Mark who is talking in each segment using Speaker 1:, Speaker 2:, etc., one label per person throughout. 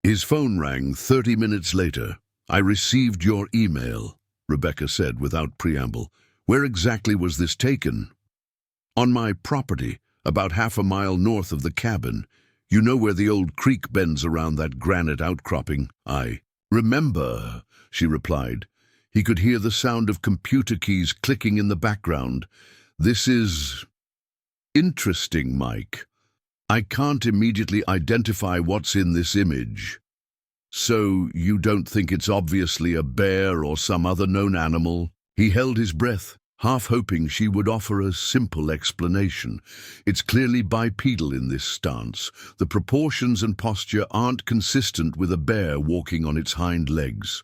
Speaker 1: His phone rang 30 minutes later. "I received your email," Rebecca said without preamble. "Where exactly was this taken?" "On my property, about half a mile north of the cabin. You know where the old creek bends around that granite outcropping?" "I remember," she replied. He could hear the sound of computer keys clicking in the background. "This is interesting, Mike. I can't immediately identify what's in this image." "So you don't think it's obviously a bear or some other known animal?" He held his breath, half hoping she would offer a simple explanation. "It's clearly bipedal in this stance. The proportions and posture aren't consistent with a bear walking on its hind legs."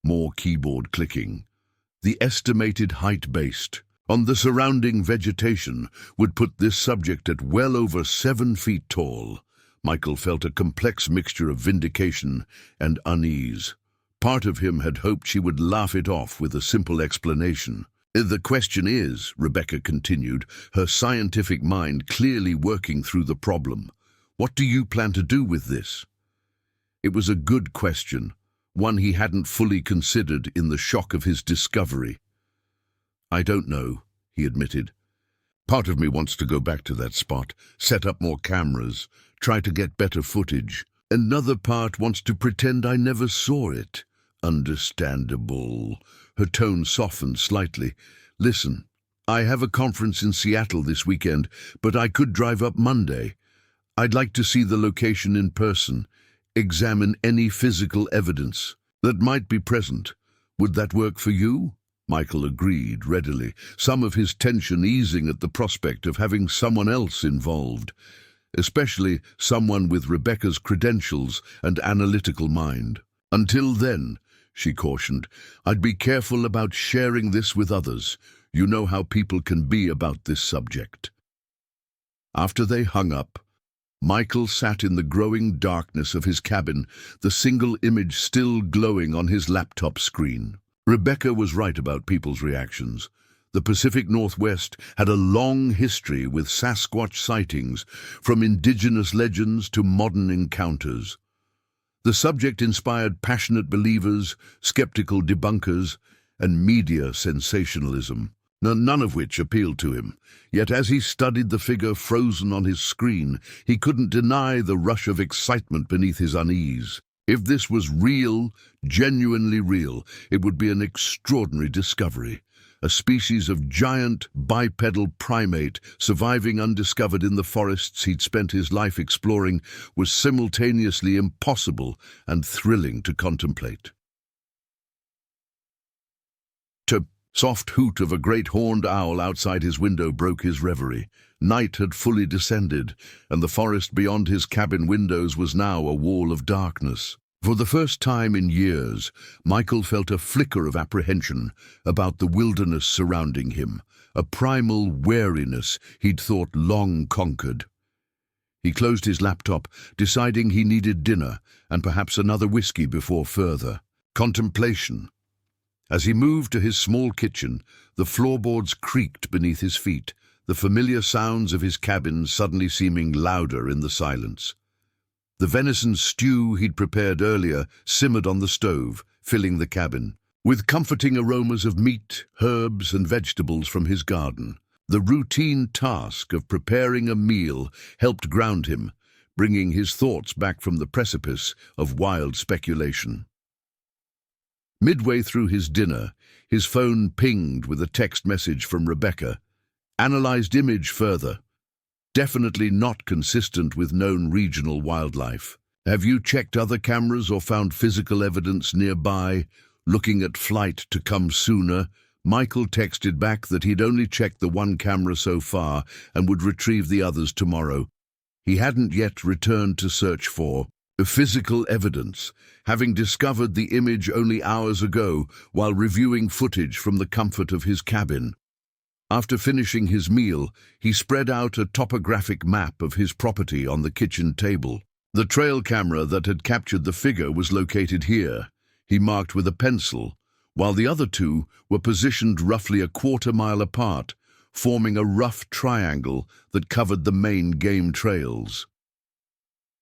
Speaker 1: More keyboard clicking. "The estimated height based on the surrounding vegetation would put this subject at well over 7 feet tall." Michael felt a complex mixture of vindication and unease. Part of him had hoped she would laugh it off with a simple explanation. "The question is," Rebecca continued, her scientific mind clearly working through the problem, "what do you plan to do with this?" It was a good question, one he hadn't fully considered in the shock of his discovery. "I don't know," he admitted. "Part of me wants to go back to that spot, set up more cameras, try to get better footage. Another part wants to pretend I never saw it." "Understandable." Her tone softened slightly. "Listen, I have a conference in Seattle this weekend, but I could drive up Monday. I'd like to see the location in person, examine any physical evidence that might be present. Would that work for you?" Michael agreed readily, some of his tension easing at the prospect of having someone else involved, especially someone with Rebecca's credentials and analytical mind. "Until then," she cautioned, "I'd be careful about sharing this with others. You know how people can be about this subject." After they hung up, Michael sat in the growing darkness of his cabin, the single image still glowing on his laptop screen. Rebecca was right about people's reactions. The Pacific Northwest had a long history with Sasquatch sightings, from indigenous legends to modern encounters. The subject inspired passionate believers, skeptical debunkers, and media sensationalism, none of which appealed to him. Yet as he studied the figure frozen on his screen, he couldn't deny the rush of excitement beneath his unease. If this was real, genuinely real, it would be an extraordinary discovery. A species of giant bipedal primate surviving undiscovered in the forests he'd spent his life exploring was simultaneously impossible and thrilling to contemplate. The soft hoot of a great horned owl outside his window broke his reverie. Night had fully descended, and the forest beyond his cabin windows was now a wall of darkness. For the first time in years, Michael felt a flicker of apprehension about the wilderness surrounding him, a primal wariness he'd thought long conquered. He closed his laptop, deciding he needed dinner and perhaps another whiskey before further contemplation. As he moved to his small kitchen, the floorboards creaked beneath his feet, the familiar sounds of his cabin suddenly seeming louder in the silence. The venison stew he'd prepared earlier simmered on the stove, filling the cabin, with comforting aromas of meat, herbs, and vegetables from his garden. The routine task of preparing a meal helped ground him, bringing his thoughts back from the precipice of wild speculation. Midway through his dinner, his phone pinged with a text message from Rebecca. "Analyzed image further. Definitely not consistent with known regional wildlife. Have you checked other cameras or found physical evidence nearby? Looking at flight to come sooner." Michael texted back that he'd only checked the one camera so far and would retrieve the others tomorrow. He hadn't yet returned to search for physical evidence, having discovered the image only hours ago while reviewing footage from the comfort of his cabin. After finishing his meal, he spread out a topographic map of his property on the kitchen table. The trail camera that had captured the figure was located here, he marked with a pencil, while the other two were positioned roughly a quarter-mile apart, forming a rough triangle that covered the main game trails.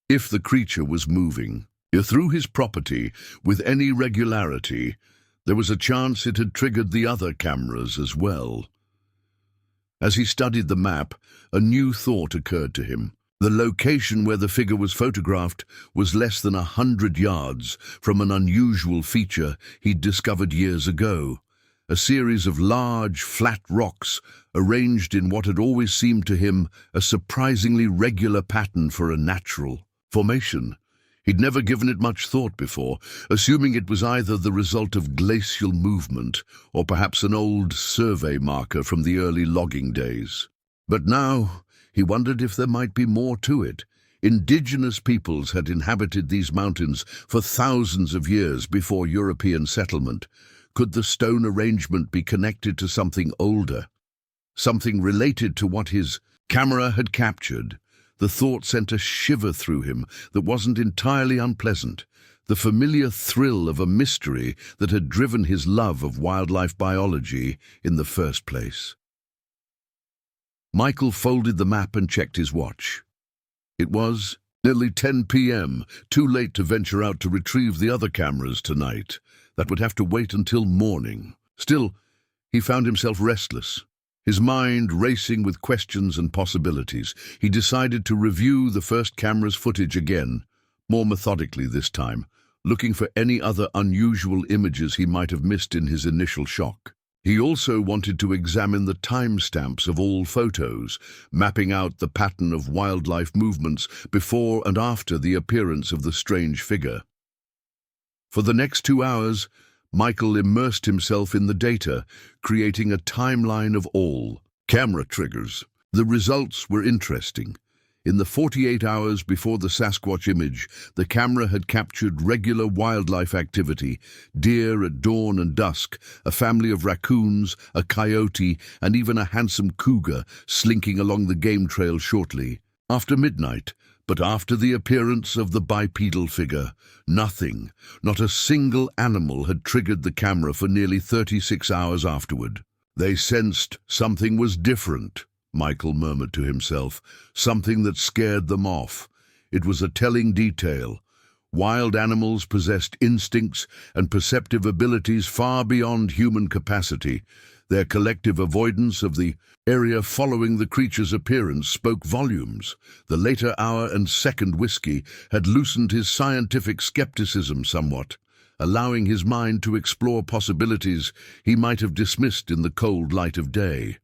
Speaker 1: If the creature was moving, Through his property, with any regularity, there was a chance it had triggered the other cameras as well. As he studied the map, a new thought occurred to him. The location where the figure was photographed was less than 100 yards from an unusual feature he'd discovered years ago. A series of large, flat rocks arranged in what had always seemed to him a surprisingly regular pattern for a natural formation. He'd never given it much thought before, assuming it was either the result of glacial movement or perhaps an old survey marker from the early logging days. But now he wondered if there might be more to it. Indigenous peoples had inhabited these mountains for thousands of years before European settlement. Could the stone arrangement be connected to something older? Something related to what his camera had captured? The thought sent a shiver through him that wasn't entirely unpleasant, the familiar thrill of a mystery that had driven his love of wildlife biology in the first place. Michael folded the map and checked his watch. It was nearly 10 p.m., too late to venture out to retrieve the other cameras tonight. That would have to wait until morning. Still, he found himself restless. His mind racing with questions and possibilities, he decided to review the first camera's footage again, more methodically this time, looking for any other unusual images he might have missed in his initial shock. He also wanted to examine the timestamps of all photos, mapping out the pattern of wildlife movements before and after the appearance of the strange figure. For the next 2 hours, Michael immersed himself in the data, creating a timeline of all camera triggers. The results were interesting. In the 48 hours before the Sasquatch image, the camera had captured regular wildlife activity: deer at dawn and dusk, a family of raccoons, a coyote, and even a handsome cougar slinking along the game trail shortly after midnight. But after the appearance of the bipedal figure, nothing, not a single animal had triggered the camera for nearly 36 hours afterward. They sensed something was different, Michael murmured to himself, something that scared them off. It was a telling detail. Wild animals possessed instincts and perceptive abilities far beyond human capacity. Their collective avoidance of the area following the creature's appearance spoke volumes. The later hour and second whiskey had loosened his scientific skepticism somewhat, allowing his mind to explore possibilities he might have dismissed in the cold light of day.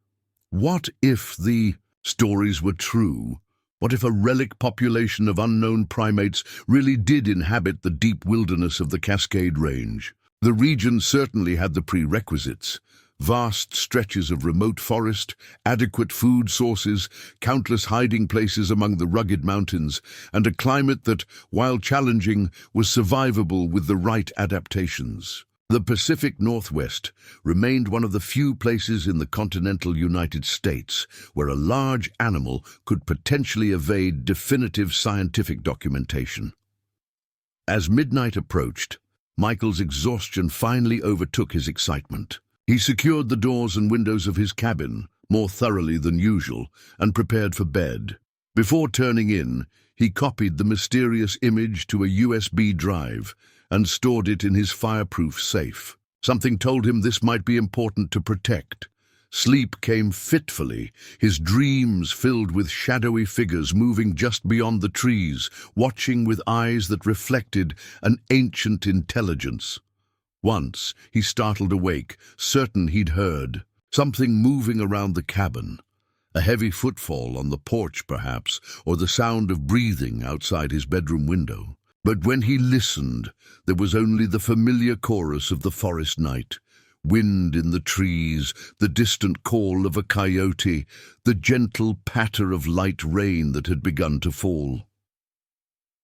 Speaker 1: What if the stories were true? What if a relic population of unknown primates really did inhabit the deep wilderness of the Cascade Range? The region certainly had the prerequisites: vast stretches of remote forest, adequate food sources, countless hiding places among the rugged mountains, and a climate that, while challenging, was survivable with the right adaptations. The Pacific Northwest remained one of the few places in the continental United States where a large animal could potentially evade definitive scientific documentation. As midnight approached, Michael's exhaustion finally overtook his excitement. He secured the doors and windows of his cabin more thoroughly than usual and prepared for bed. Before turning in, he copied the mysterious image to a USB drive and stored it in his fireproof safe. Something told him this might be important to protect. Sleep came fitfully, his dreams filled with shadowy figures moving just beyond the trees, watching with eyes that reflected an ancient intelligence. Once he startled awake, certain he'd heard something moving around the cabin. A heavy footfall on the porch, perhaps, or the sound of breathing outside his bedroom window. But when he listened, there was only the familiar chorus of the forest night. Wind in the trees, the distant call of a coyote, the gentle patter of light rain that had begun to fall.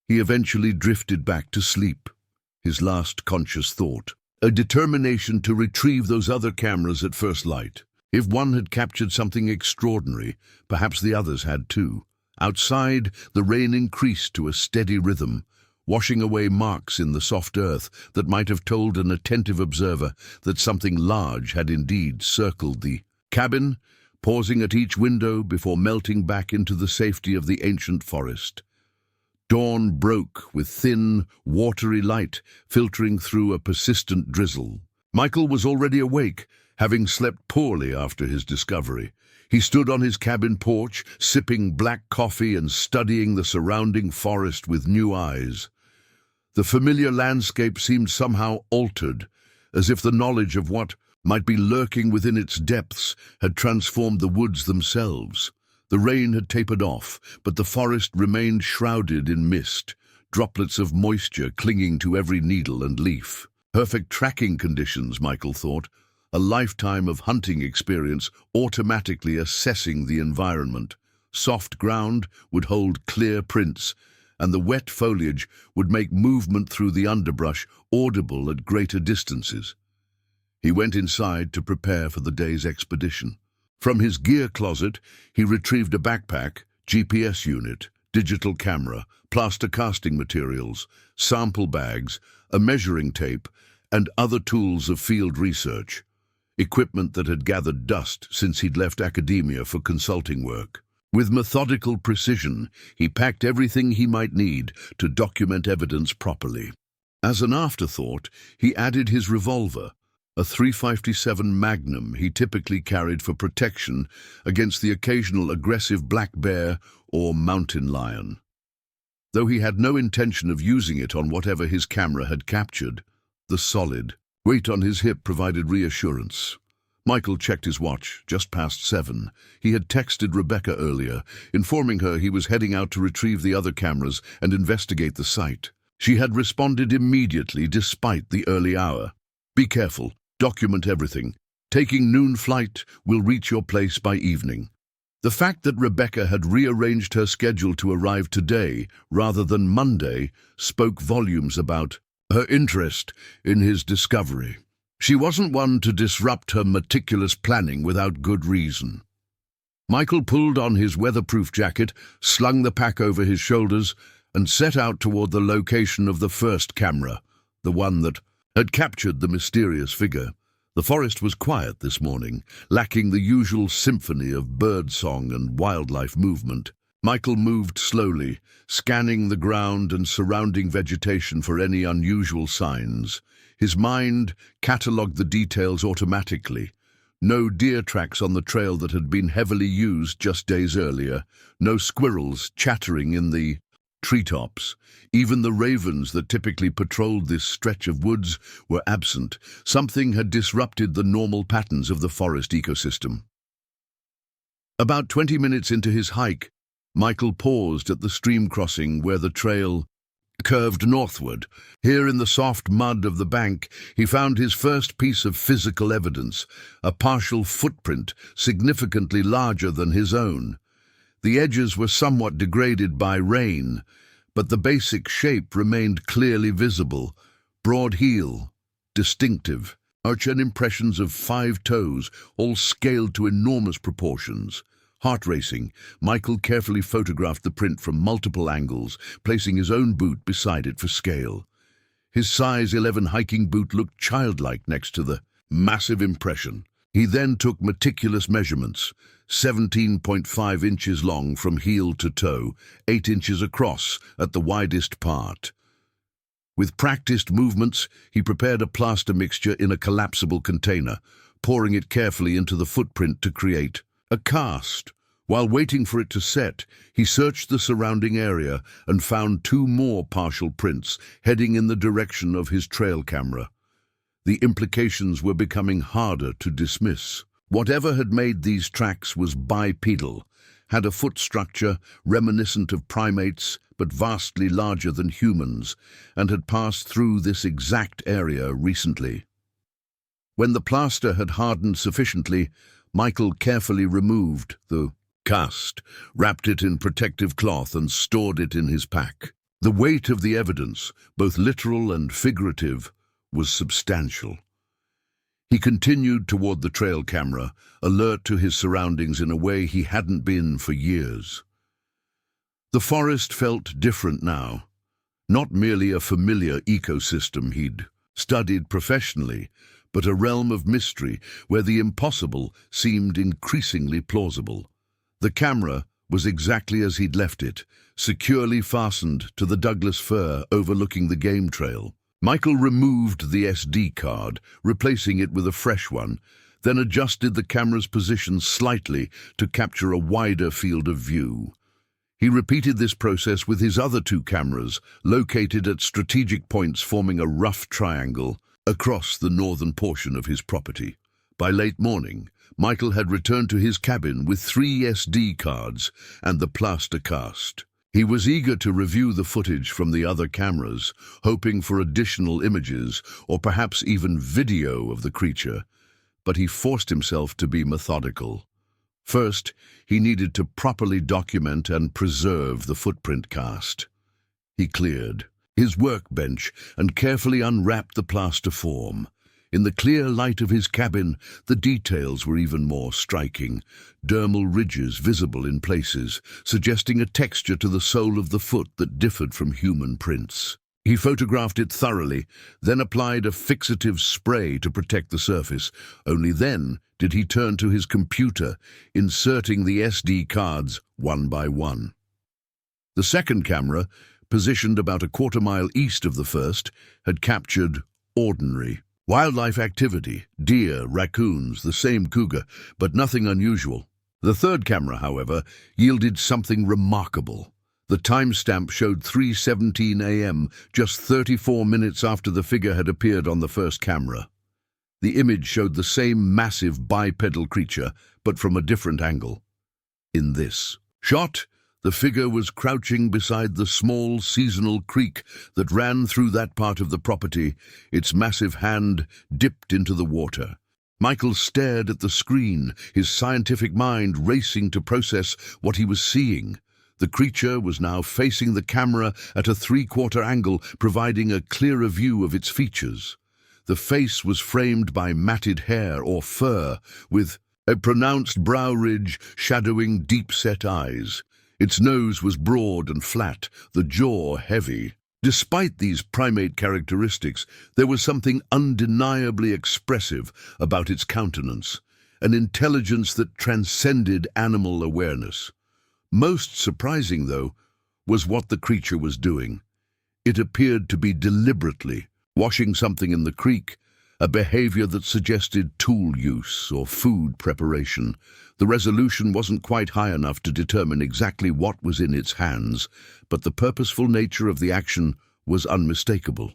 Speaker 1: He eventually drifted back to sleep, his last conscious thought a determination to retrieve those other cameras at first light. If one had captured something extraordinary, perhaps the others had too. Outside, the rain increased to a steady rhythm, washing away marks in the soft earth that might have told an attentive observer that something large had indeed circled the cabin, pausing at each window before melting back into the safety of the ancient forest. Dawn broke with thin, watery light filtering through a persistent drizzle. Michael was already awake, having slept poorly after his discovery. He stood on his cabin porch, sipping black coffee and studying the surrounding forest with new eyes. The familiar landscape seemed somehow altered, as if the knowledge of what might be lurking within its depths had transformed the woods themselves. The rain had tapered off, but the forest remained shrouded in mist, droplets of moisture clinging to every needle and leaf. Perfect tracking conditions, Michael thought, a lifetime of hunting experience automatically assessing the environment. Soft ground would hold clear prints, and the wet foliage would make movement through the underbrush audible at greater distances. He went inside to prepare for the day's expedition. From his gear closet, he retrieved a backpack, GPS unit, digital camera, plaster casting materials, sample bags, a measuring tape, and other tools of field research, equipment that had gathered dust since he'd left academia for consulting work. With methodical precision, he packed everything he might need to document evidence properly. As an afterthought, he added his revolver, a .357 Magnum he typically carried for protection against the occasional aggressive black bear or mountain lion. Though he had no intention of using it on whatever his camera had captured, the solid weight on his hip provided reassurance. Michael checked his watch, just past 7. He had texted Rebecca earlier, informing her he was heading out to retrieve the other cameras and investigate the site. She had responded immediately despite the early hour. "Be careful. Document everything. Taking noon flight will reach your place by evening." The fact that Rebecca had rearranged her schedule to arrive today rather than Monday spoke volumes about her interest in his discovery. She wasn't one to disrupt her meticulous planning without good reason. Michael pulled on his weatherproof jacket, slung the pack over his shoulders, and set out toward the location of the first camera, the one that had captured the mysterious figure. The forest was quiet this morning, lacking the usual symphony of birdsong and wildlife movement. Michael moved slowly, scanning the ground and surrounding vegetation for any unusual signs. His mind catalogued the details automatically. No deer tracks on the trail that had been heavily used just days earlier, no squirrels chattering in the treetops. Even the ravens that typically patrolled this stretch of woods were absent. Something had disrupted the normal patterns of the forest ecosystem. About 20 minutes into his hike, Michael paused at the stream crossing where the trail curved northward. Here in the soft mud of the bank, he found his first piece of physical evidence, a partial footprint significantly larger than his own. The edges were somewhat degraded by rain, but the basic shape remained clearly visible. Broad heel, distinctive, arch-and impressions of 5 toes, all scaled to enormous proportions. Heart racing, Michael carefully photographed the print from multiple angles, placing his own boot beside it for scale. His size 11 hiking boot looked childlike next to the massive impression. He then took meticulous measurements, 17.5 inches long from heel to toe, 8 inches across at the widest part. With practiced movements, he prepared a plaster mixture in a collapsible container, pouring it carefully into the footprint to create a cast. While waiting for it to set, he searched the surrounding area and found 2 more partial prints heading in the direction of his trail camera. The implications were becoming harder to dismiss. Whatever had made these tracks was bipedal, had a foot structure reminiscent of primates but vastly larger than humans, and had passed through this exact area recently. When the plaster had hardened sufficiently, Michael carefully removed the cast, wrapped it in protective cloth and stored it in his pack. The weight of the evidence, both literal and figurative, was substantial. He continued toward the trail camera, alert to his surroundings in a way he hadn't been for years. The forest felt different now, not merely a familiar ecosystem he'd studied professionally, but a realm of mystery where the impossible seemed increasingly plausible. The camera, was exactly as he'd left it, securely fastened to the Douglas fir overlooking the game trail. Michael removed the SD card, replacing it with a fresh one, then adjusted the camera's position slightly to capture a wider field of view. He repeated this process with his other two cameras, located at strategic points forming a rough triangle across the northern portion of his property. By late morning, Michael had returned to his cabin with 3 SD cards and the plaster cast. He was eager to review the footage from the other cameras, hoping for additional images or perhaps even video of the creature, but he forced himself to be methodical. First, he needed to properly document and preserve the footprint cast. He cleared his workbench and carefully unwrapped the plaster form. In the clear light of his cabin, the details were even more striking. Dermal ridges visible in places, suggesting a texture to the sole of the foot that differed from human prints. He photographed it thoroughly, then applied a fixative spray to protect the surface. Only then did he turn to his computer, inserting the SD cards one by one. The second camera, positioned about a quarter-mile east of the first, had captured ordinary wildlife activity, deer, raccoons, the same cougar, but nothing unusual. The third camera, however, yielded something remarkable. The timestamp showed 3:17 a.m., just 34 minutes after the figure had appeared on the first camera. The image showed the same massive bipedal creature, but from a different angle. In this shot, the figure was crouching beside the small seasonal creek that ran through that part of the property, its massive hand dipped into the water. Michael stared at the screen, his scientific mind racing to process what he was seeing. The creature was now facing the camera at a 3/4 angle, providing a clearer view of its features. The face was framed by matted hair or fur, with a pronounced brow ridge shadowing deep-set eyes. Its nose was broad and flat, the jaw heavy. Despite these primate characteristics, there was something undeniably expressive about its countenance, an intelligence that transcended animal awareness. Most surprising, though, was what the creature was doing. It appeared to be deliberately washing something in the creek, a behavior that suggested tool use or food preparation. The resolution wasn't quite high enough to determine exactly what was in its hands, but the purposeful nature of the action was unmistakable.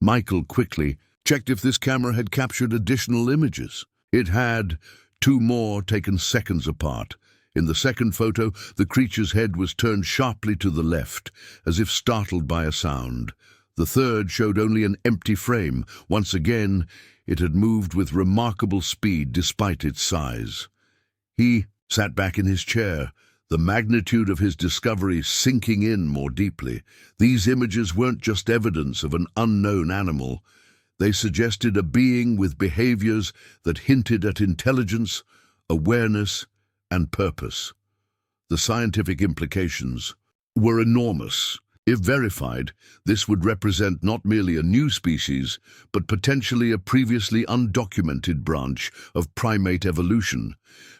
Speaker 1: Michael quickly checked if this camera had captured additional images. It had, 2 more taken seconds apart. In the second photo, the creature's head was turned sharply to the left, as if startled by a sound. The third showed only an empty frame. Once again, it had moved with remarkable speed despite its size. He sat back in his chair, the magnitude of his discovery sinking in more deeply. These images weren't just evidence of an unknown animal. They suggested a being with behaviors that hinted at intelligence, awareness, and purpose. The scientific implications were enormous. If verified, this would represent not merely a new species, but potentially a previously undocumented branch of primate evolution,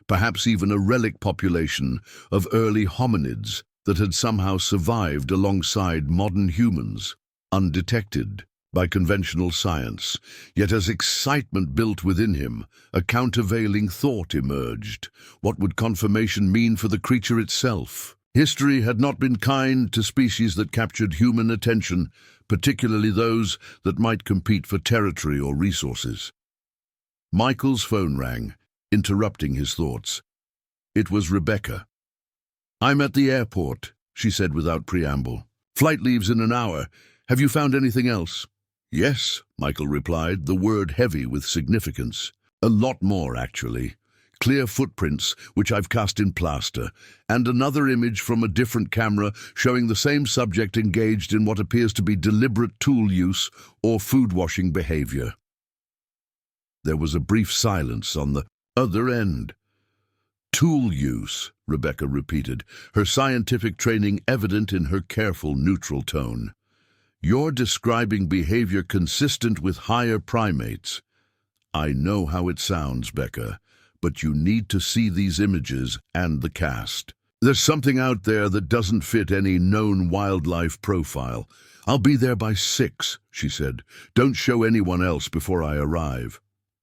Speaker 1: perhaps even a relic population of early hominids that had somehow survived alongside modern humans, undetected by conventional science. Yet as excitement built within him, a countervailing thought emerged. What would confirmation mean for the creature itself? History had not been kind to species that captured human attention, particularly those that might compete for territory or resources. Michael's phone rang, interrupting his thoughts. It was Rebecca. "I'm at the airport," she said without preamble. "Flight leaves in an hour. Have you found anything else?" "Yes," Michael replied, the word heavy with significance. "A lot more, actually. Clear footprints, which I've cast in plaster, and another image from a different camera showing the same subject engaged in what appears to be deliberate tool use or food-washing behavior." There was a brief silence on the other end. "Tool use," Rebecca repeated, her scientific training evident in her careful, neutral tone. "You're describing behavior consistent with higher primates." "I know how it sounds, Becca, but you need to see these images and the cast." There's something out there that doesn't fit any known wildlife profile. I'll be there by 6, she said. Don't show anyone else before I arrive.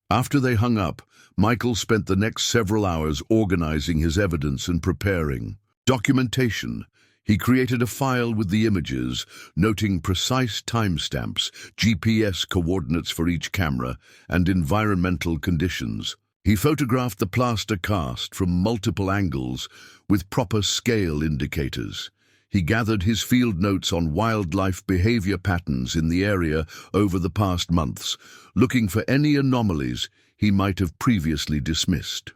Speaker 1: After they hung up, Michael spent the next several hours organizing his evidence and preparing documentation. He created a file with the images, noting precise timestamps, GPS coordinates for each camera, and environmental conditions. He photographed the plaster cast from multiple angles with proper scale indicators. He gathered his field notes on wildlife behavior patterns in the area over the past months, looking for any anomalies he might have previously dismissed.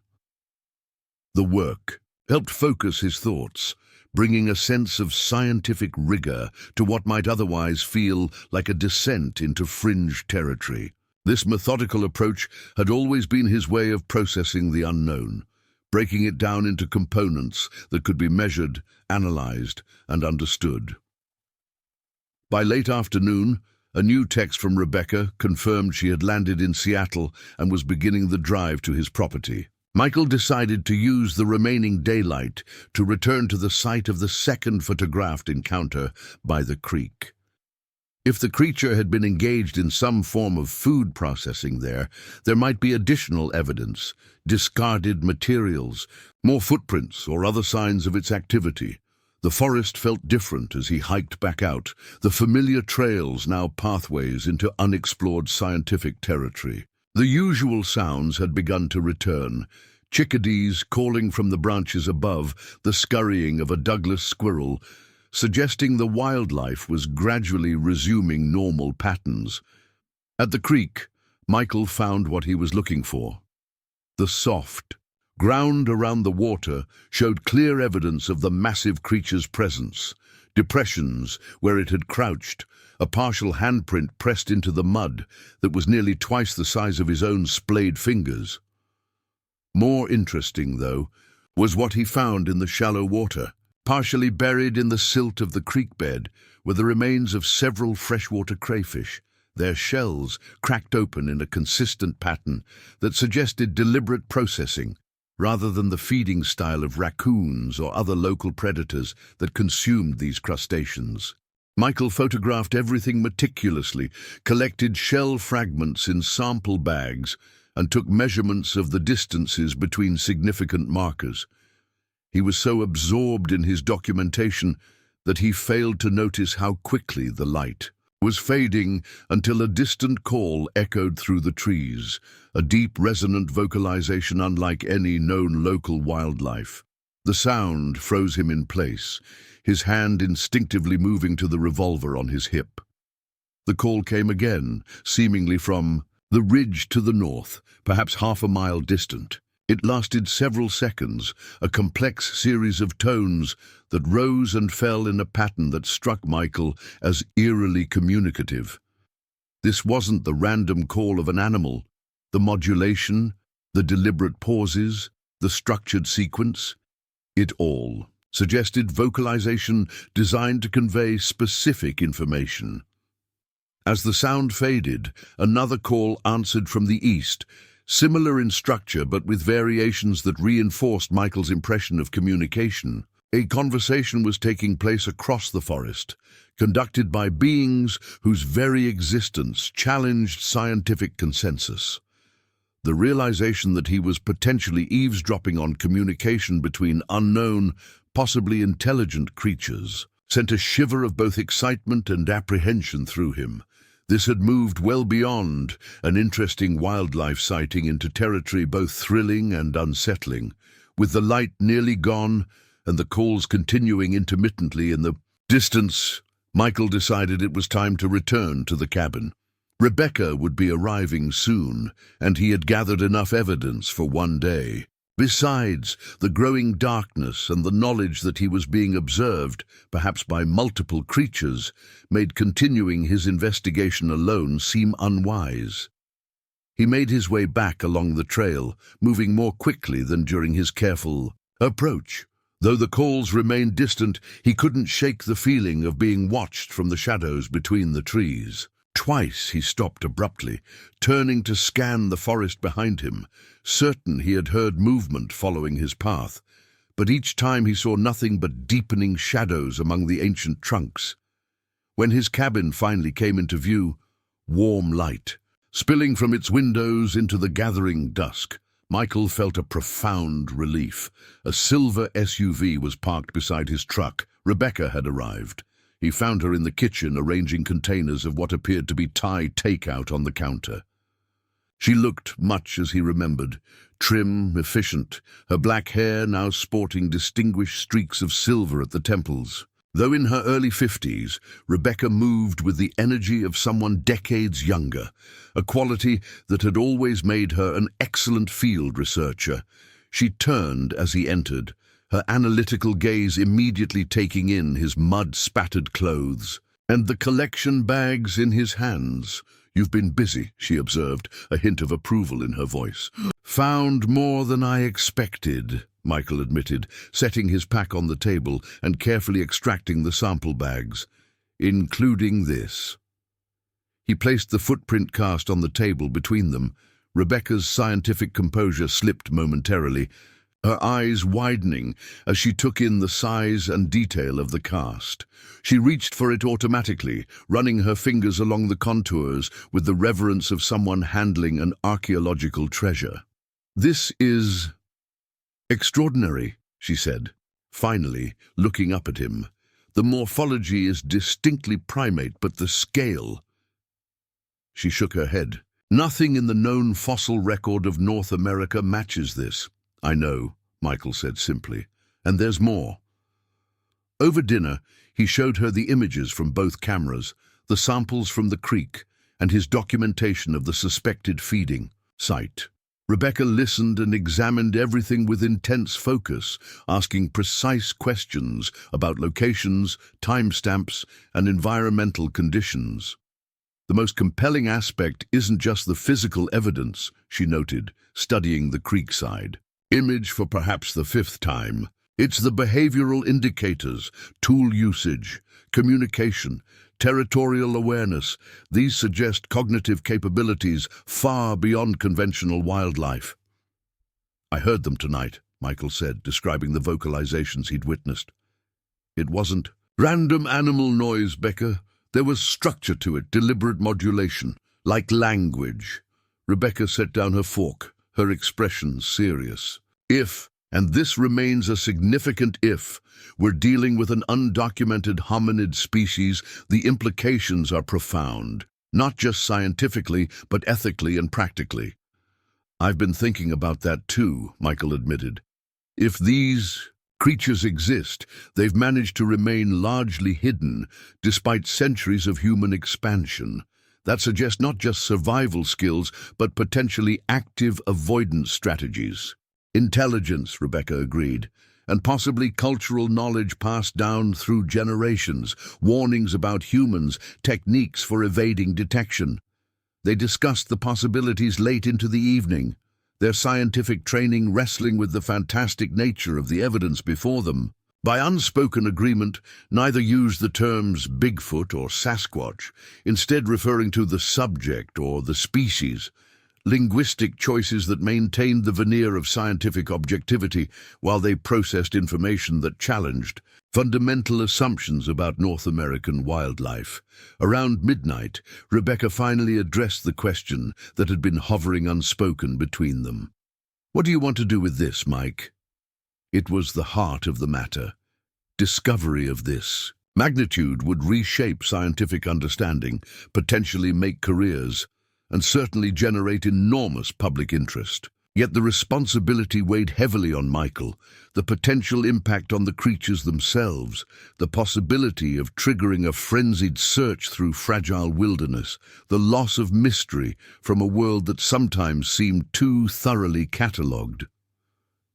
Speaker 1: The work helped focus his thoughts, bringing a sense of scientific rigor to what might otherwise feel like a descent into fringe territory. This methodical approach had always been his way of processing the unknown, breaking it down into components that could be measured, analyzed, and understood. By late afternoon, a new text from Rebecca confirmed she had landed in Seattle and was beginning the drive to his property. Michael decided to use the remaining daylight to return to the site of the second photographed encounter by the creek. If the creature had been engaged in some form of food processing there might be additional evidence, discarded materials, more footprints or other signs of its activity. The forest felt different as he hiked back out, the familiar trails now pathways into unexplored scientific territory. The usual sounds had begun to return, chickadees calling from the branches above, the scurrying of a Douglas squirrel, suggesting the wildlife was gradually resuming normal patterns. At the creek, Michael found what he was looking for. The soft ground around the water showed clear evidence of the massive creature's presence. Depressions where it had crouched, a partial handprint pressed into the mud that was nearly twice the size of his own splayed fingers. More interesting, though, was what he found in the shallow water. Partially buried in the silt of the creek bed were the remains of several freshwater crayfish, their shells cracked open in a consistent pattern that suggested deliberate processing, rather than the feeding style of raccoons or other local predators that consumed these crustaceans. Michael photographed everything meticulously, collected shell fragments in sample bags, and took measurements of the distances between significant markers. He was so absorbed in his documentation that he failed to notice how quickly the light was fading until a distant call echoed through the trees, a deep, resonant vocalization unlike any known local wildlife. The sound froze him in place, his hand instinctively moving to the revolver on his hip. The call came again, seemingly from the ridge to the north, perhaps half a mile distant. It lasted several seconds, a complex series of tones that rose and fell in a pattern that struck Michael as eerily communicative. This wasn't the random call of an animal. The modulation, the deliberate pauses, the structured sequence, it all suggested vocalization designed to convey specific information. As the sound faded, another call answered from the east, similar in structure but with variations that reinforced Michael's impression of communication. A conversation was taking place across the forest, conducted by beings whose very existence challenged scientific consensus. The realization that he was potentially eavesdropping on communication between unknown, possibly intelligent creatures sent a shiver of both excitement and apprehension through him. This had moved well beyond an interesting wildlife sighting into territory both thrilling and unsettling. With the light nearly gone and the calls continuing intermittently in the distance, Michael decided it was time to return to the cabin. Rebecca would be arriving soon, and he had gathered enough evidence for one day. Besides, the growing darkness and the knowledge that he was being observed, perhaps by multiple creatures, made continuing his investigation alone seem unwise. He made his way back along the trail, moving more quickly than during his careful approach. Though the calls remained distant, he couldn't shake the feeling of being watched from the shadows between the trees. Twice he stopped abruptly, turning to scan the forest behind him, certain he had heard movement following his path. but each time he saw nothing but deepening shadows among the ancient trunks. When his cabin finally came into view, warm light, spilling from its windows into the gathering dusk, Michael felt a profound relief. A silver SUV was parked beside his truck. Rebecca had arrived. He found her in the kitchen arranging containers of what appeared to be Thai takeout on the counter. She looked much as he remembered, trim, efficient, her black hair now sporting distinguished streaks of silver at the temples. Though in her early 50s, Rebecca moved with the energy of someone decades younger, a quality that had always made her an excellent field researcher. She turned as he entered, her analytical gaze immediately taking in his mud-spattered clothes and the collection bags in his hands. "You've been busy," she observed, a hint of approval in her voice. "Found more than I expected," Michael admitted, setting his pack on the table and carefully extracting the sample bags, "including this." He placed the footprint cast on the table between them. Rebecca's scientific composure slipped momentarily, her eyes widening as she took in the size and detail of the cast. She reached for it automatically, running her fingers along the contours with the reverence of someone handling an archaeological treasure. "This is extraordinary," she said, finally looking up at him. "The morphology is distinctly primate, but the scale—" She shook her head. "Nothing in the known fossil record of North America matches this." "I know," Michael said simply, "and there's more." Over dinner, he showed her the images from both cameras, the samples from the creek, and his documentation of the suspected feeding site. Rebecca listened and examined everything with intense focus, asking precise questions about locations, timestamps, and environmental conditions. "The most compelling aspect isn't just the physical evidence," she noted, studying the creek side. "Image for perhaps the 5th time. It's the behavioral indicators, tool usage, communication, territorial awareness. These suggest cognitive capabilities far beyond conventional wildlife." "I heard them tonight," Michael said, describing the vocalizations he'd witnessed. "It wasn't random animal noise, Becca. There was structure to it, deliberate modulation, like language." Rebecca set down her fork, her expression serious. "If, and this remains a significant if, we're dealing with an undocumented hominid species, the implications are profound, not just scientifically, but ethically and practically." "I've been thinking about that too," Michael admitted. "If these creatures exist, they've managed to remain largely hidden, despite centuries of human expansion. That suggests not just survival skills, but potentially active avoidance strategies." "Intelligence," Rebecca agreed, "and possibly cultural knowledge passed down through generations, warnings about humans, techniques for evading detection." They discussed the possibilities late into the evening, their scientific training wrestling with the fantastic nature of the evidence before them. By unspoken agreement, neither used the terms Bigfoot or Sasquatch, instead referring to the subject or the species, linguistic choices that maintained the veneer of scientific objectivity while they processed information that challenged fundamental assumptions about North American wildlife. Around midnight, Rebecca finally addressed the question that had been hovering unspoken between them. "What do you want to do with this, Mike?" It was the heart of the matter. Discovery of this magnitude would reshape scientific understanding, potentially make careers, and certainly generate enormous public interest. Yet the responsibility weighed heavily on Michael, the potential impact on the creatures themselves, the possibility of triggering a frenzied search through fragile wilderness, the loss of mystery from a world that sometimes seemed too thoroughly catalogued.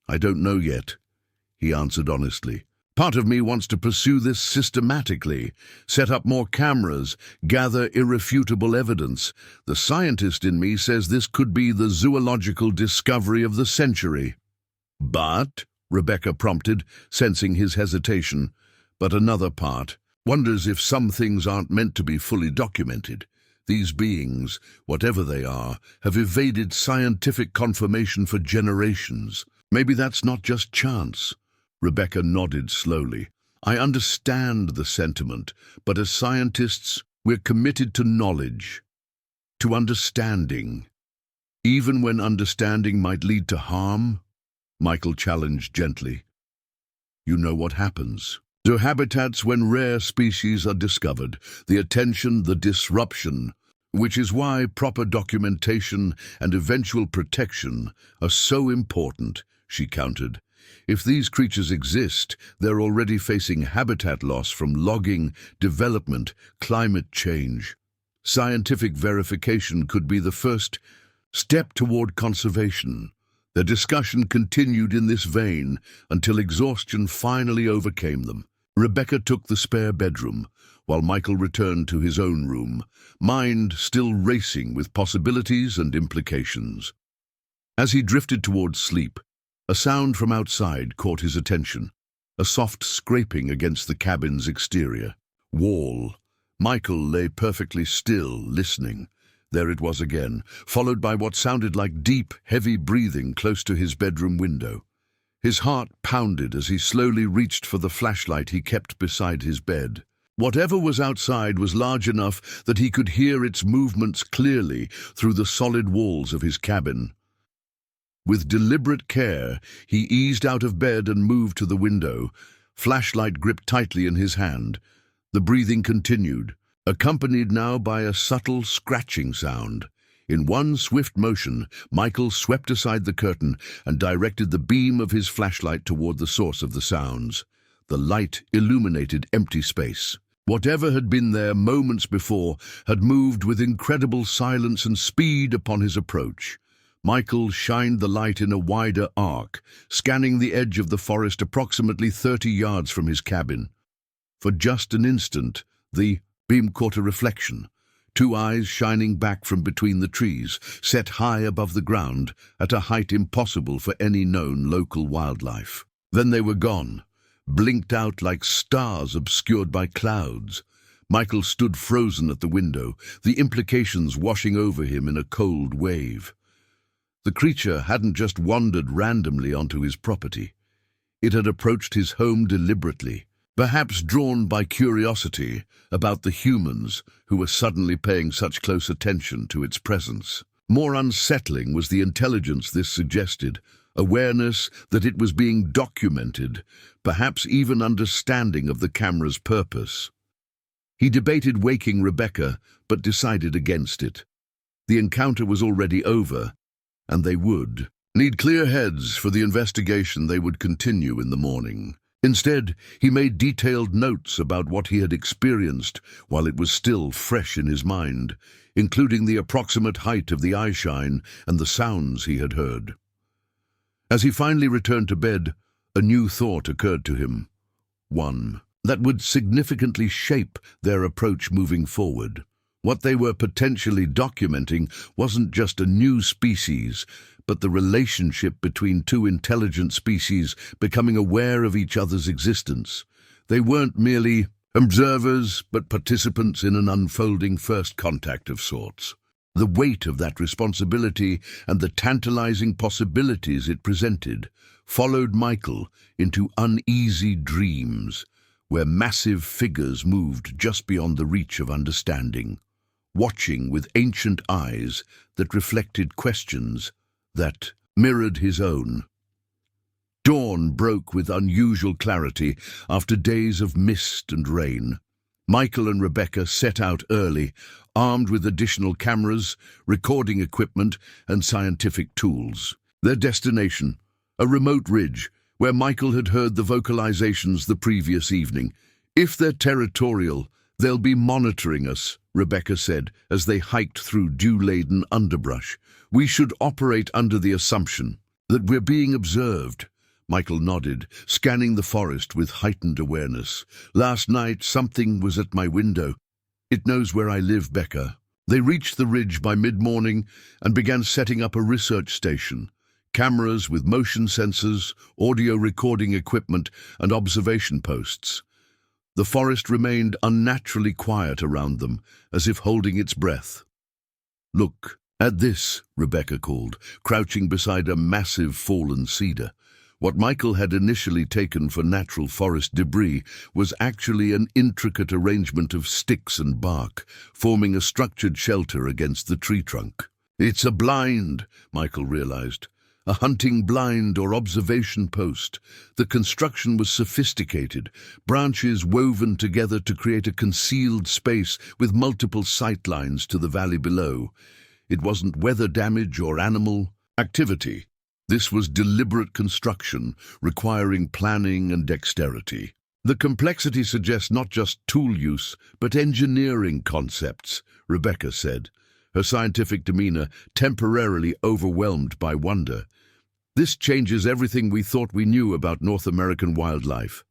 Speaker 1: "I don't know yet," he answered honestly. "Part of me wants to pursue this systematically, set up more cameras, gather irrefutable evidence. The scientist in me says this could be the zoological discovery of the century." "But," Rebecca prompted, sensing his hesitation, "but another part wonders if some things aren't meant to be fully documented. These beings, whatever they are, have evaded scientific confirmation for generations. Maybe that's not just chance." Rebecca nodded slowly. I understand the sentiment, but as scientists, we're committed to knowledge, to understanding. Even when understanding might lead to harm, Michael challenged gently. You know what happens. To habitats when rare species are discovered, the attention, the disruption, which is why proper documentation and eventual protection are so important, she countered. If these creatures exist, they're already facing habitat loss from logging, development, climate change. Scientific verification could be the first step toward conservation. The discussion continued in this vein until exhaustion finally overcame them. Rebecca took the spare bedroom, while Michael returned to his own room, mind still racing with possibilities and implications. As he drifted towards sleep, a sound from outside caught his attention, a soft scraping against the cabin's exterior wall. Michael lay perfectly still, listening. There it was again, followed by what sounded like deep, heavy breathing close to his bedroom window. His heart pounded as he slowly reached for the flashlight he kept beside his bed. Whatever was outside was large enough that he could hear its movements clearly through the solid walls of his cabin. With deliberate care, he eased out of bed and moved to the window, flashlight gripped tightly in his hand. The breathing continued, accompanied now by a subtle scratching sound. In one swift motion, Michael swept aside the curtain and directed the beam of his flashlight toward the source of the sounds. The light illuminated empty space. Whatever had been there moments before had moved with incredible silence and speed upon his approach. Michael shined the light in a wider arc, scanning the edge of the forest approximately 30 yards from his cabin. For just an instant, the beam caught a reflection, two eyes shining back from between the trees, set high above the ground, at a height impossible for any known local wildlife. Then they were gone, blinked out like stars obscured by clouds. Michael stood frozen at the window, the implications washing over him in a cold wave. The creature hadn't just wandered randomly onto his property. It had approached his home deliberately, perhaps drawn by curiosity about the humans who were suddenly paying such close attention to its presence. More unsettling was the intelligence this suggested, awareness that it was being documented, perhaps even understanding of the camera's purpose. He debated waking Rebecca, but decided against it. The encounter was already over, and they would need clear heads for the investigation they would continue in the morning. Instead, he made detailed notes about what he had experienced while it was still fresh in his mind, including the approximate height of the eyeshine and the sounds he had heard. As he finally returned to bed, a new thought occurred to him. One that would significantly shape their approach moving forward. What they were potentially documenting wasn't just a new species, but the relationship between two intelligent species becoming aware of each other's existence. They weren't merely observers, but participants in an unfolding first contact of sorts. The weight of that responsibility and the tantalizing possibilities it presented followed Michael into uneasy dreams, where massive figures moved just beyond the reach of understanding, watching with ancient eyes that reflected questions that mirrored his own. Dawn broke with unusual clarity after days of mist and rain. Michael and Rebecca set out early, armed with additional cameras, recording equipment, and scientific tools. Their destination, a remote ridge where Michael had heard the vocalizations the previous evening. If they're territorial, they'll be monitoring us, Rebecca said as they hiked through dew-laden underbrush. We should operate under the assumption that we're being observed. Michael nodded, scanning the forest with heightened awareness. Last night, something was at my window. It knows where I live, Becca. They reached the ridge by mid-morning and began setting up a research station. Cameras with motion sensors, audio recording equipment, and observation posts. The forest remained unnaturally quiet around them, as if holding its breath. Look at this, Rebecca called, crouching beside a massive fallen cedar. What Michael had initially taken for natural forest debris was actually an intricate arrangement of sticks and bark, forming a structured shelter against the tree trunk. "It's a blind," Michael realized. "A hunting blind or observation post." The construction was sophisticated, branches woven together to create a concealed space with multiple sight lines to the valley below. It wasn't weather damage or animal activity. This was deliberate construction, requiring planning and dexterity. The complexity suggests not just tool use, but engineering concepts, Rebecca said, her scientific demeanor temporarily overwhelmed by wonder. "This changes everything we thought we knew about North American wildlife."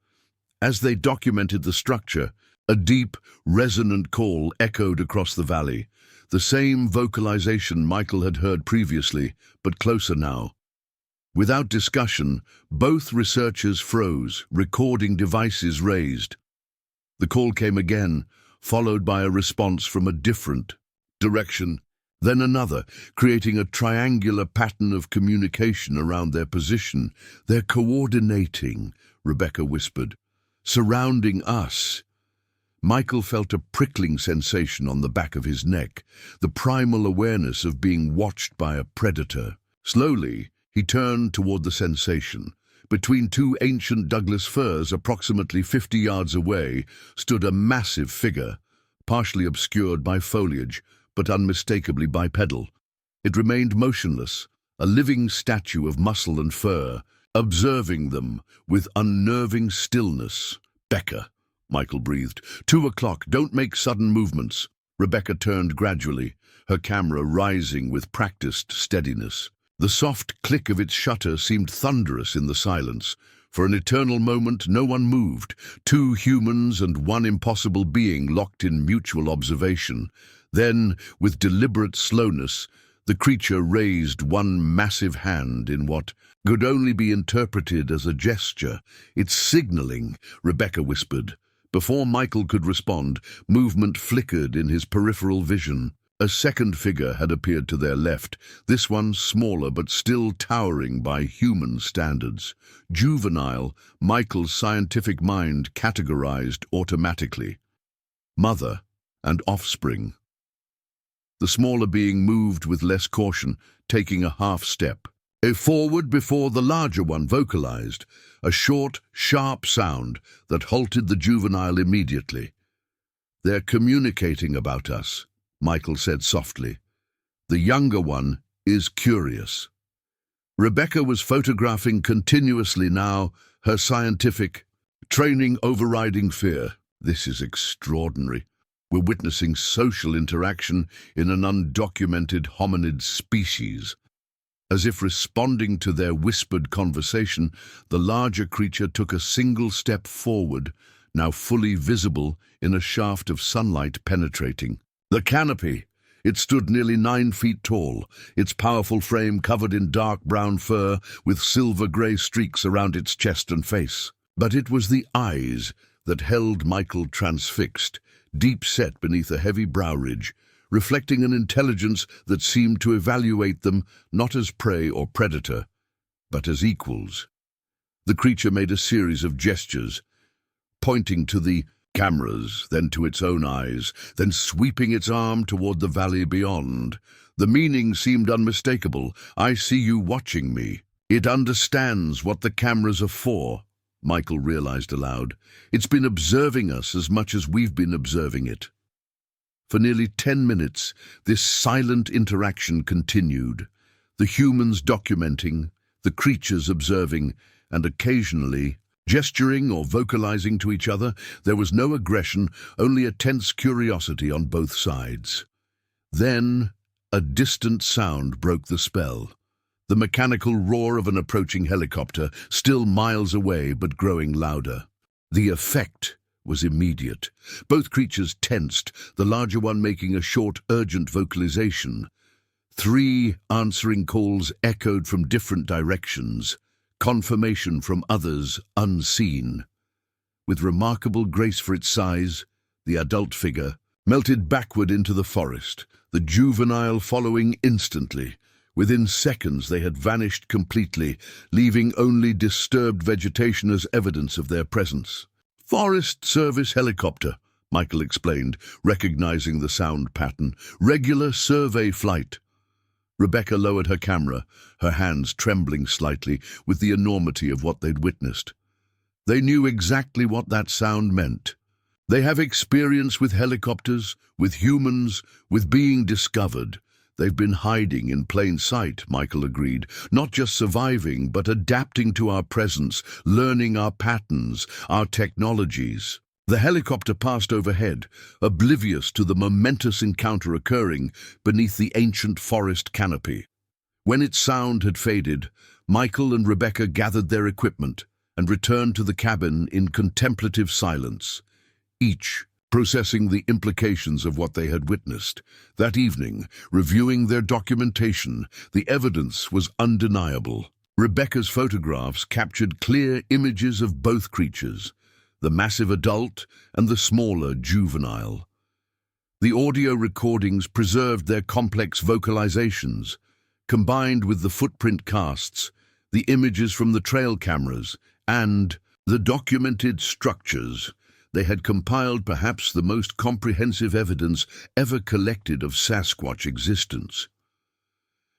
Speaker 1: As they documented the structure, a deep, resonant call echoed across the valley, the same vocalization Michael had heard previously, but closer now. Without discussion, both researchers froze, recording devices raised. The call came again, followed by a response from a different direction, then another, creating a triangular pattern of communication around their position. "They're coordinating," Rebecca whispered. "Surrounding us." Michael felt a prickling sensation on the back of his neck, the primal awareness of being watched by a predator. Slowly, he turned toward the sensation. Between two ancient Douglas firs, approximately 50 yards away, stood a massive figure, partially obscured by foliage, but unmistakably bipedal. It remained motionless, a living statue of muscle and fur, observing them with unnerving stillness. "Becca," Michael breathed. 2 o'clock, don't make sudden movements." Rebecca turned gradually, her camera rising with practiced steadiness. The soft click of its shutter seemed thunderous in the silence. For an eternal moment, no one moved, two humans and one impossible being locked in mutual observation. Then, with deliberate slowness, the creature raised one massive hand in what could only be interpreted as a gesture. "It's signaling," Rebecca whispered. Before Michael could respond, movement flickered in his peripheral vision. A second figure had appeared to their left, this one smaller but still towering by human standards. Juvenile, Michael's scientific mind categorized automatically. Mother and offspring. The smaller being moved with less caution, taking a half step. A forward before the larger one vocalized, a short, sharp sound that halted the juvenile immediately. "They're communicating about us," Michael said softly. "The younger one is curious." Rebecca was photographing continuously now, her scientific training overriding fear. "This is extraordinary. We're witnessing social interaction in an undocumented hominid species." As if responding to their whispered conversation, the larger creature took a single step forward, now fully visible in a shaft of sunlight penetrating. The canopy. It stood nearly 9 feet tall, its powerful frame covered in dark brown fur with silver-gray streaks around its chest and face. But it was the eyes that held Michael transfixed, deep-set beneath a heavy brow ridge, reflecting an intelligence that seemed to evaluate them not as prey or predator, but as equals. The creature made a series of gestures, pointing to the cameras, then to its own eyes, then sweeping its arm toward the valley beyond. The meaning seemed unmistakable. "I see you watching me." "It understands what the cameras are for," Michael realized aloud. "It's been observing us as much as we've been observing it." For nearly 10 minutes, this silent interaction continued, the humans documenting, the creatures observing, and occasionally gesturing or vocalizing to each other. There was no aggression, only a tense curiosity on both sides. Then, a distant sound broke the spell. The mechanical roar of an approaching helicopter, still miles away but growing louder. The effect was immediate. Both creatures tensed, the larger one making a short, urgent vocalization. 3 answering calls echoed from different directions, confirmation from others unseen. With remarkable grace for its size, the adult figure melted backward into the forest, the juvenile following instantly. Within seconds they had vanished completely, leaving only disturbed vegetation as evidence of their presence. "Forest Service helicopter," Michael explained, recognizing the sound pattern. "Regular survey flight." Rebecca lowered her camera, her hands trembling slightly with the enormity of what they'd witnessed. They knew exactly what that sound meant. They have experience with helicopters, with humans, with being discovered. They've been hiding in plain sight, Michael agreed, not just surviving, but adapting to our presence, learning our patterns, our technologies. The helicopter passed overhead, oblivious to the momentous encounter occurring beneath the ancient forest canopy. When its sound had faded, Michael and Rebecca gathered their equipment and returned to the cabin in contemplative silence, each processing the implications of what they had witnessed. That evening, reviewing their documentation, the evidence was undeniable. Rebecca's photographs captured clear images of both creatures, the massive adult and the smaller juvenile. The audio recordings preserved their complex vocalizations, combined with the footprint casts, the images from the trail cameras, and the documented structures. They had compiled perhaps the most comprehensive evidence ever collected of Sasquatch existence.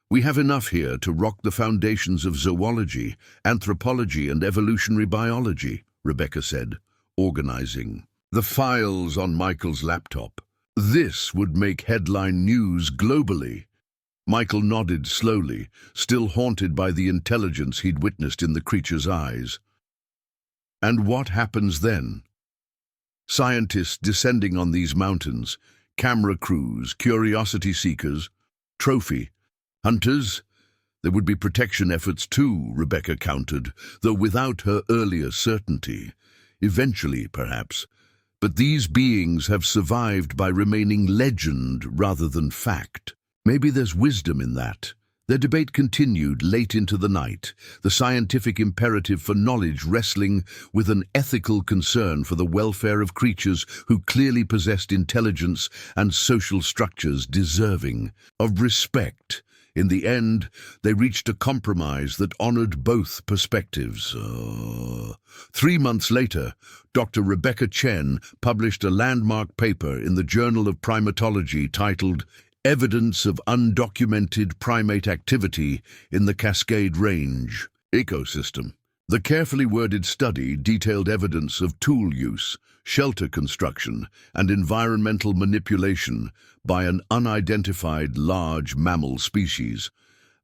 Speaker 1: "We have enough here to rock the foundations of zoology, anthropology, and evolutionary biology," Rebecca said, organizing the files on Michael's laptop. "This would make headline news globally." Michael nodded slowly, still haunted by the intelligence he'd witnessed in the creature's eyes. "And what happens then?" Scientists descending on these mountains, camera crews, curiosity seekers, trophy hunters. There would be protection efforts too, Rebecca countered, though without her earlier certainty. Eventually, perhaps. But these beings have survived by remaining legend rather than fact. Maybe there's wisdom in that. Their debate continued late into the night, the scientific imperative for knowledge wrestling with an ethical concern for the welfare of creatures who clearly possessed intelligence and social structures deserving of respect. In the end, they reached a compromise that honored both perspectives. 3 months later, Dr. Rebecca Chen published a landmark paper in the Journal of Primatology titled "Evidence of Undocumented Primate Activity in the Cascade Range Ecosystem." The carefully worded study detailed evidence of tool use, shelter construction, and environmental manipulation by an unidentified large mammal species,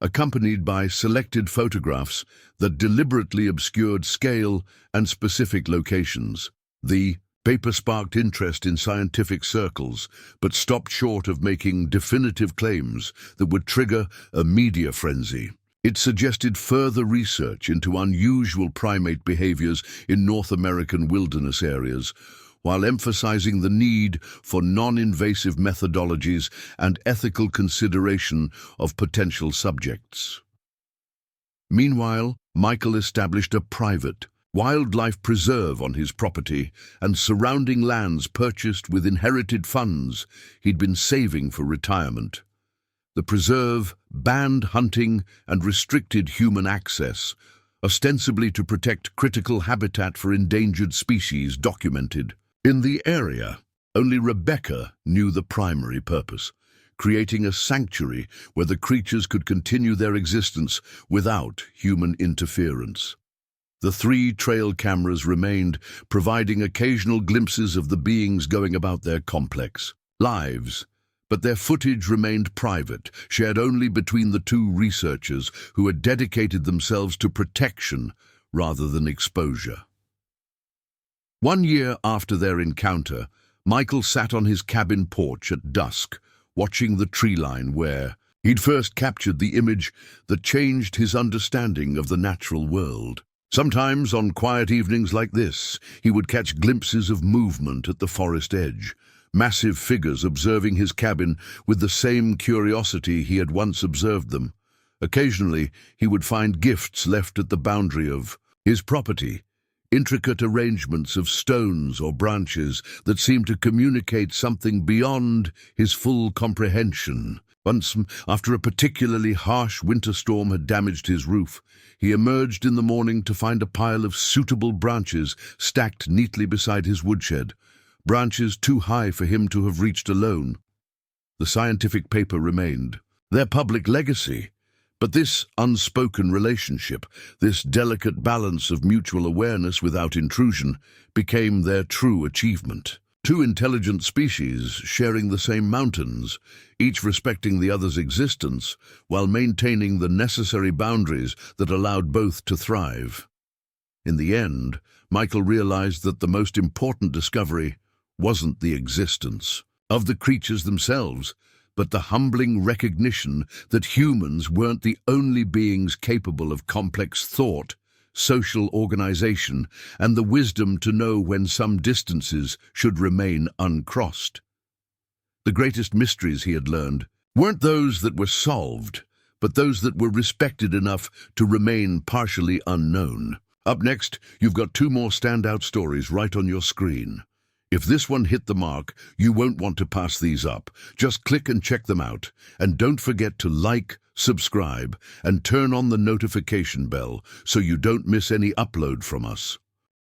Speaker 1: accompanied by selected photographs that deliberately obscured scale and specific locations. The paper sparked interest in scientific circles, but stopped short of making definitive claims that would trigger a media frenzy. It suggested further research into unusual primate behaviors in North American wilderness areas, while emphasizing the need for non-invasive methodologies and ethical consideration of potential subjects. Meanwhile, Michael established a private wildlife preserve on his property and surrounding lands purchased with inherited funds he'd been saving for retirement. The preserve banned hunting and restricted human access, ostensibly to protect critical habitat for endangered species documented in the area. Only Rebecca knew the primary purpose: creating a sanctuary where the creatures could continue their existence without human interference. The 3 trail cameras remained, providing occasional glimpses of the beings going about their complex lives. But their footage remained private, shared only between the 2 researchers who had dedicated themselves to protection rather than exposure. 1 year after their encounter, Michael sat on his cabin porch at dusk, watching the tree line where he'd first captured the image that changed his understanding of the natural world. Sometimes, on quiet evenings like this, he would catch glimpses of movement at the forest edge, massive figures observing his cabin with the same curiosity he had once observed them. Occasionally, he would find gifts left at the boundary of his property, intricate arrangements of stones or branches that seemed to communicate something beyond his full comprehension. Once, after a particularly harsh winter storm had damaged his roof, he emerged in the morning to find a pile of suitable branches stacked neatly beside his woodshed, branches too high for him to have reached alone. The scientific paper remained, their public legacy, but this unspoken relationship, this delicate balance of mutual awareness without intrusion, became their true achievement. Two intelligent species sharing the same mountains, each respecting the other's existence, while maintaining the necessary boundaries that allowed both to thrive. In the end, Michael realized that the most important discovery wasn't the existence of the creatures themselves, but the humbling recognition that humans weren't the only beings capable of complex thought, social organization, and the wisdom to know when some distances should remain uncrossed. The greatest mysteries, he had learned, weren't those that were solved, but those that were respected enough to remain partially unknown. Up next, you've got two more standout stories right on your screen. If this one hit the mark, you won't want to pass these up. Just click and check them out. And don't forget to like, subscribe, and turn on the notification bell so you don't miss any upload from us.